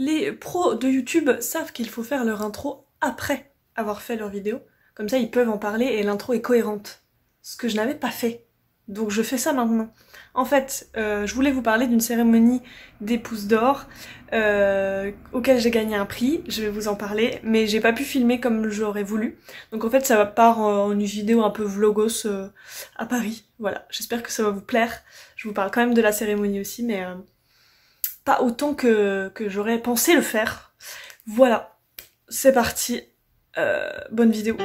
Les pros de YouTube savent qu'il faut faire leur intro après avoir fait leur vidéo. Comme ça, ils peuvent en parler et l'intro est cohérente. Ce que je n'avais pas fait. Donc je fais ça maintenant. En fait, je voulais vous parler d'une cérémonie des pouces d'or auquel j'ai gagné un prix. Je vais vous en parler, mais j'ai pas pu filmer comme j'aurais voulu. Donc en fait, ça part en une vidéo un peu vlogos à Paris. Voilà, j'espère que ça va vous plaire. Je vous parle quand même de la cérémonie aussi, mais pas autant que j'aurais pensé le faire. Voilà, c'est parti. Bonne vidéo.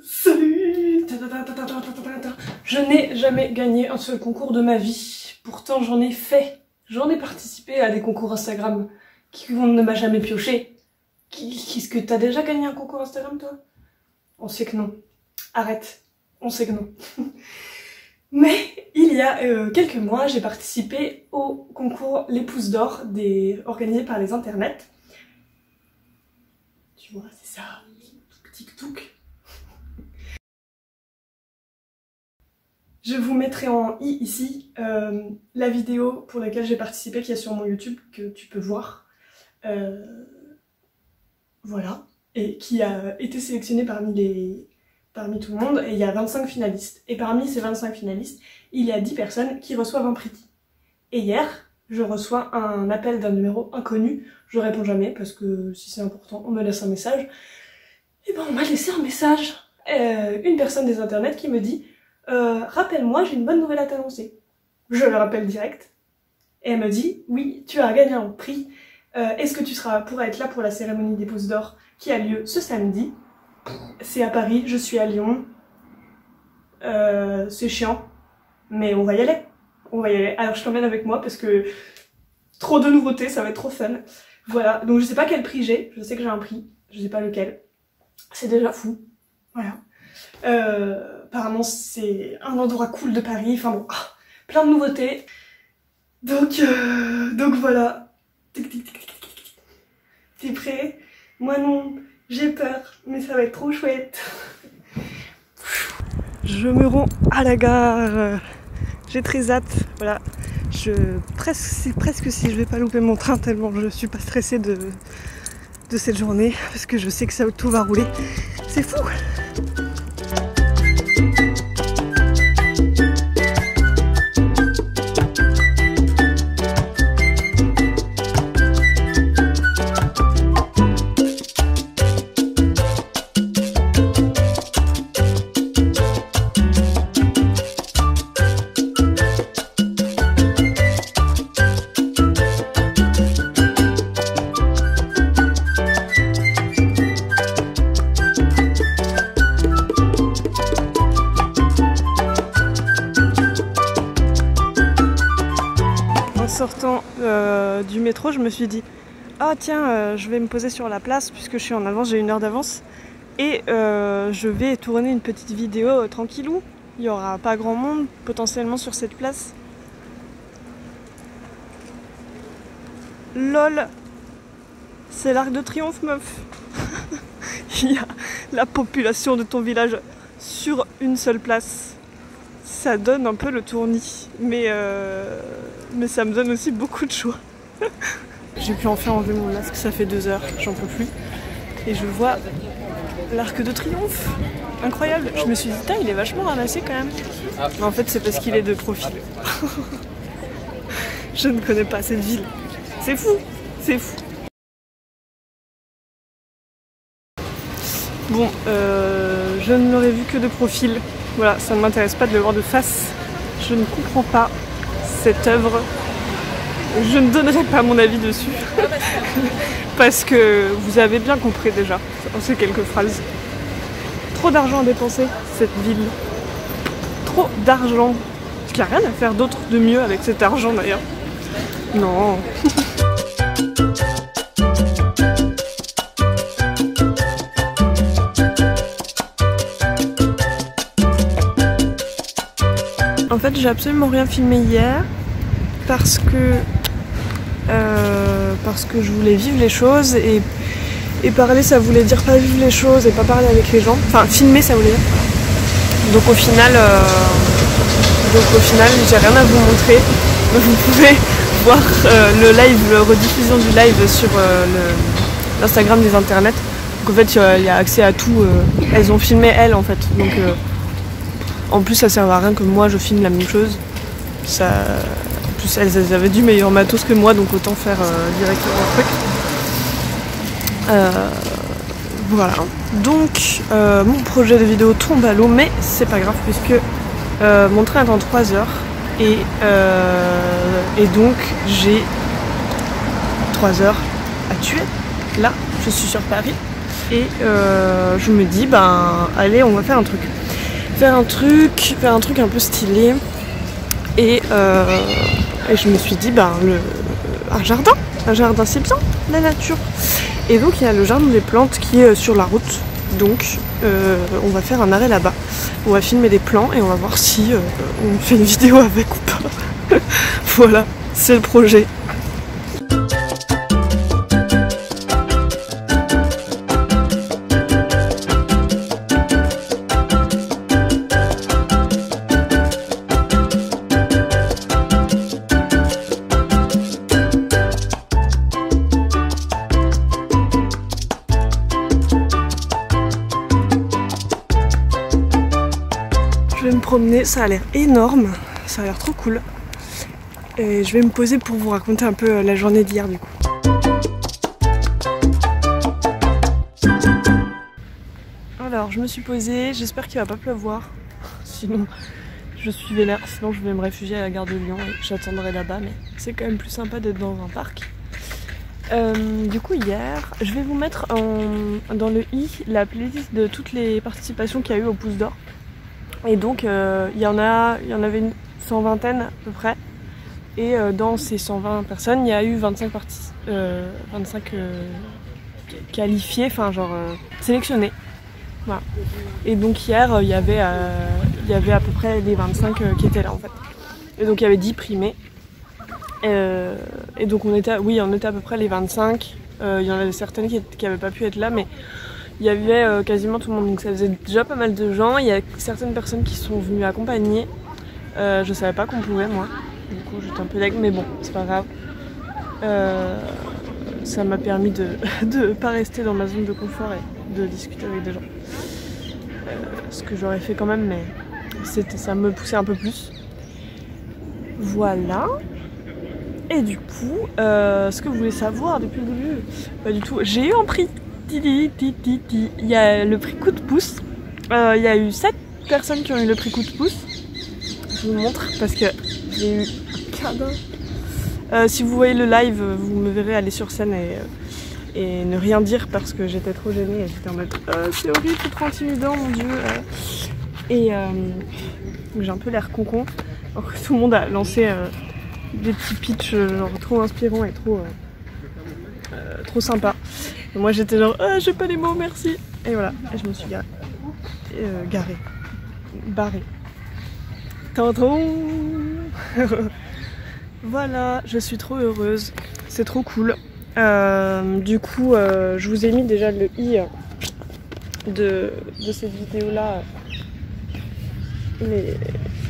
Salut. Je n'ai jamais gagné un seul concours de ma vie. Pourtant j'en ai fait. J'en ai participé à des concours Instagram qu'on ne m'a jamais pioché. Qu'est-ce que t'as déjà gagné un concours Instagram toi? On sait que non. Arrête. On sait que non. Mais il y a quelques mois, j'ai participé au concours Les Pouces d'Or organisé par les internets. Tu vois, c'est ça. Tic-touc. Je vous mettrai en i ici la vidéo pour laquelle j'ai participé qui est sur mon YouTube que tu peux voir. Voilà. Et qui a été sélectionnée parmi tout le monde. Et il y a 25 finalistes. Et parmi ces 25 finalistes, il y a 10 personnes qui reçoivent un prix. Et hier, je reçois un appel d'un numéro inconnu. Je réponds jamais parce que si c'est important, on me laisse un message. Et ben on m'a laissé un message. Une personne des internets qui me dit rappelle-moi, j'ai une bonne nouvelle à t'annoncer. Je le rappelle direct. Et elle me dit oui, tu as gagné un prix. Est-ce que tu pourras être là pour la cérémonie des pouces d'or qui a lieu ce samedi? C'est à Paris, je suis à Lyon. C'est chiant, mais on va y aller. On va y aller. Alors je t'emmène avec moi parce que trop de nouveautés, ça va être trop fun. Voilà, donc je sais pas quel prix j'ai. Je sais que j'ai un prix, je sais pas lequel. C'est déjà fou. Voilà. Apparemment c'est un endroit cool de Paris. Enfin bon, plein de nouveautés. Donc voilà. Tic tic tic tic tic. T'es prêt? Moi non. J'ai peur, mais ça va être trop chouette. Je me rends à la gare. J'ai très hâte. Voilà. C'est presque si je vais pas louper mon train tellement je suis pas stressée de cette journée. Parce que je sais que tout va rouler. C'est fou! Sortant du métro, je me suis dit ah tiens, je vais me poser sur la place puisque je suis en avance, j'ai 1 heure d'avance et je vais tourner une petite vidéo tranquillou. Il n'y aura pas grand monde potentiellement sur cette place. LOL, c'est l'Arc de Triomphe meuf. Il y a la population de ton village sur une seule place. Ça donne un peu le tournis, mais ça me donne aussi beaucoup de choix. J'ai pu enfin enlever mon masque, ça fait 2 heures, j'en peux plus. Et je vois l'Arc de Triomphe. Incroyable, je me suis dit, il est vachement ramassé quand même. Mais en fait, c'est parce qu'il est de profil. Je ne connais pas cette ville. C'est fou, c'est fou. Bon, je ne l'aurais vu que de profil. Voilà, ça ne m'intéresse pas de le voir de face. Je ne comprends pas cette œuvre. Je ne donnerai pas mon avis dessus. Parce que vous avez bien compris déjà, en ces quelques phrases. Trop d'argent à dépenser, cette ville. Trop d'argent. Parce qu'il n'y a rien à faire d'autre de mieux avec cet argent d'ailleurs. Non. En fait, j'ai absolument rien filmé hier parce que je voulais vivre les choses et Et parler, ça voulait dire pas vivre les choses et pas parler avec les gens. Enfin, filmer, ça voulait dire. Donc au final, j'ai rien à vous montrer. Vous pouvez voir le live, la rediffusion du live sur l'Instagram des internets. Donc en fait, il y a accès à tout. Elles ont filmé elles en fait. Donc en plus, ça sert à rien que moi je filme la même chose. En plus, elles avaient du meilleur matos que moi, donc autant faire directement un truc. Voilà. Donc mon projet de vidéo tombe à l'eau, mais c'est pas grave puisque mon train est en 3 heures et donc j'ai 3 heures à tuer. Là, je suis sur Paris et je me dis allez, on va faire un truc. Faire un truc un peu stylé. Et je me suis dit, un jardin c'est bien, la nature. Et donc il y a le jardin des plantes qui est sur la route. Donc on va faire un arrêt là-bas. On va filmer des plants et on va voir si on fait une vidéo avec ou pas. Voilà, c'est le projet. Je vais me promener, ça a l'air énorme, ça a l'air trop cool. Et je vais me poser pour vous raconter un peu la journée d'hier du coup. Alors je me suis posée, j'espère qu'il va pas pleuvoir. Sinon je suis vénère, sinon je vais me réfugier à la gare de Lyon et j'attendrai là-bas, mais c'est quand même plus sympa d'être dans un parc. Du coup hier, je vais vous mettre dans le i la playlist de toutes les participations qu'il y a eu au pouce d'or. Et donc il y en avait une 120aine à peu près. Et dans ces 120 personnes, il y a eu 25 qualifiés, enfin genre sélectionnés. Voilà. Et donc hier, il y avait à peu près les 25 qui étaient là en fait. Et donc il y avait 10 primés. Et donc on était à peu près les 25. Il y en avait certaines qui n'avaient pas pu être là, mais il y avait quasiment tout le monde. Donc ça faisait déjà pas mal de gens. Il y a certaines personnes qui sont venues accompagner. Je savais pas qu'on pouvait moi. Du coup j'étais un peu deg, mais bon, c'est pas grave. Ça m'a permis de pas rester dans ma zone de confort et de discuter avec des gens. Ce que j'aurais fait quand même, mais ça me poussait un peu plus. Voilà. Et du coup, ce que vous voulez savoir depuis le début, pas du tout. J'ai eu un prix. Il y a le prix coup de pouce. Il y a eu 7 personnes qui ont eu le prix coup de pouce. Je vous montre parce que j'ai eu un cadeau. Si vous voyez le live, vous me verrez aller sur scène et ne rien dire parce que j'étais trop gênée. J'étais en mode c'est horrible, c'est trop intimidant, mon dieu. Et j'ai un peu l'air con. Alors que tout le monde a lancé des petits pitchs genre trop inspirants et trop sympa. Et moi j'étais genre j'ai pas les mots, merci. Et voilà, et je me suis barrée. Tonton. Voilà, je suis trop heureuse, c'est trop cool. Du coup, je vous ai mis déjà le i de cette vidéo là. Mais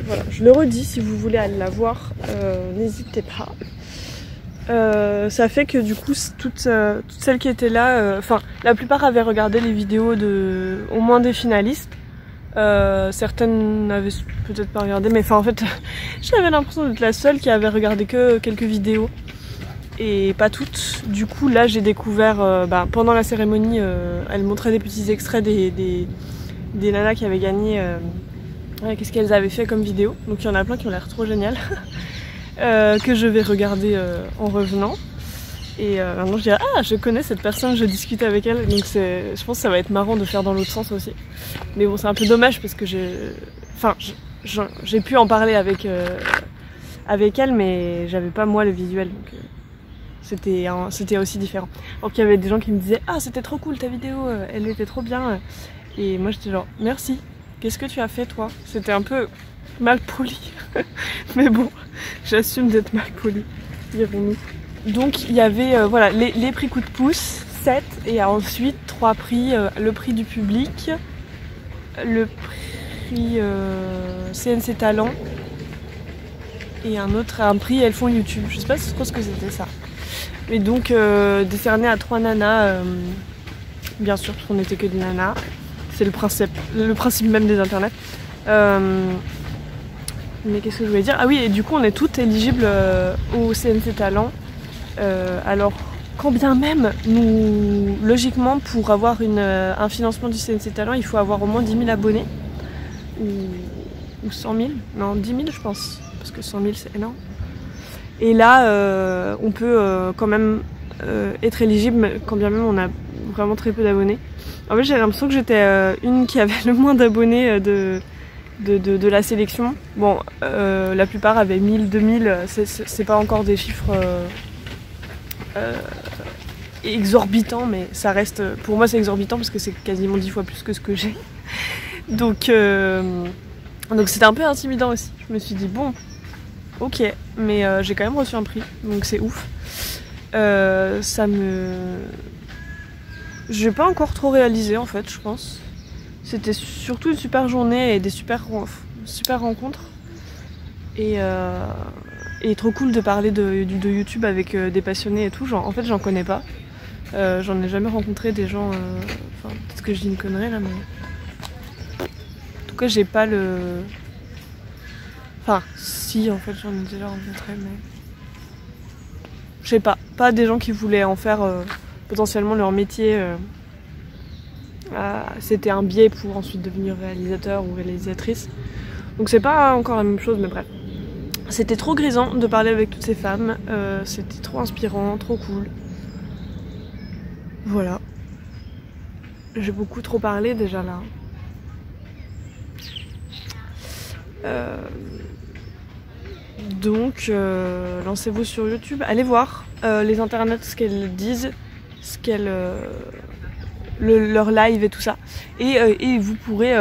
voilà, je le redis, si vous voulez aller la voir, n'hésitez pas. Ça fait que du coup, toutes celles qui étaient là, la plupart avaient regardé les vidéos au moins des finalistes. Certaines n'avaient peut-être pas regardé, mais en fait j'avais l'impression d'être la seule qui avait regardé que quelques vidéos et pas toutes. Du coup là j'ai découvert pendant la cérémonie, elle montrait des petits extraits des nanas qui avaient gagné, qu'est-ce qu'elles avaient fait comme vidéo. Donc il y en a plein qui ont l'air trop géniales que je vais regarder en revenant. Et maintenant je dirais je connais cette personne, je discute avec elle, donc je pense que ça va être marrant de faire dans l'autre sens aussi. Mais bon, c'est un peu dommage parce que j'ai pu en parler avec elle, mais j'avais pas moi le visuel, donc c'était aussi différent. Donc il y avait des gens qui me disaient c'était trop cool ta vidéo, elle était trop bien. Et moi j'étais genre merci, qu'est-ce que tu as fait toi? C'était un peu mal poli, mais bon, j'assume d'être mal poli, dirons-nous. Donc il y avait les prix coup de pouce, 7 et ensuite 3 prix, le prix du public, le prix CNC Talent et un prix Elles font YouTube. Je sais pas trop ce que c'était ça. Mais donc décerné à 3 nanas, bien sûr parce qu'on n'était que des nanas. C'est le principe même des internets. Mais qu'est-ce que je voulais dire? Ah oui, et du coup on est toutes éligibles au CNC Talent. Alors quand bien même, nous, logiquement, pour avoir un financement du CNC Talent, il faut avoir au moins 10 000 abonnés. Ou 100 000. Non, 10 000 je pense. Parce que 100 000 c'est énorme. Et là, on peut quand même être éligible, quand bien même on a vraiment très peu d'abonnés. En fait, j'ai l'impression que j'étais une qui avait le moins d'abonnés de la sélection. Bon, la plupart avaient 1000, 2000, c'est pas encore des chiffres exorbitants, mais ça reste, pour moi c'est exorbitant parce que c'est quasiment 10 fois plus que ce que j'ai. Donc c'était un peu intimidant aussi. Je me suis dit bon, ok, mais j'ai quand même reçu un prix, donc c'est ouf. J'ai pas encore trop réalisé en fait, je pense. C'était surtout une super journée et des super rencontres. Et trop cool de parler de YouTube avec des passionnés et tout. Genre, en fait, j'en connais pas. J'en ai jamais rencontré des gens. Enfin, peut-être que je dis une connerie là, mais. En tout cas, j'ai pas le. Enfin, si, en fait, j'en ai déjà rencontré, mais. Je sais pas. Pas des gens qui voulaient en faire potentiellement leur métier. C'était un biais pour ensuite devenir réalisateur ou réalisatrice. Donc c'est pas encore la même chose, mais bref. C'était trop grisant de parler avec toutes ces femmes. C'était trop inspirant, trop cool. Voilà. J'ai beaucoup trop parlé déjà là. Donc lancez-vous sur YouTube. Allez voir les internets, ce qu'elles disent, leur live et tout ça. Et vous pourrez,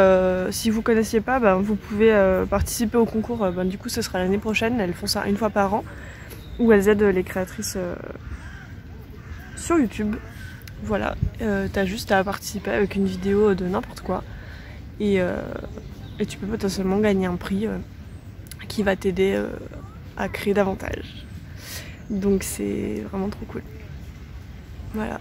si vous connaissiez pas, vous pouvez participer au concours. Du coup, ce sera l'année prochaine. Elles font ça une fois par an, où elles aident les créatrices sur YouTube. Voilà, t'as juste à participer avec une vidéo de n'importe quoi. Et tu peux potentiellement gagner un prix qui va t'aider à créer davantage. Donc c'est vraiment trop cool. Voilà.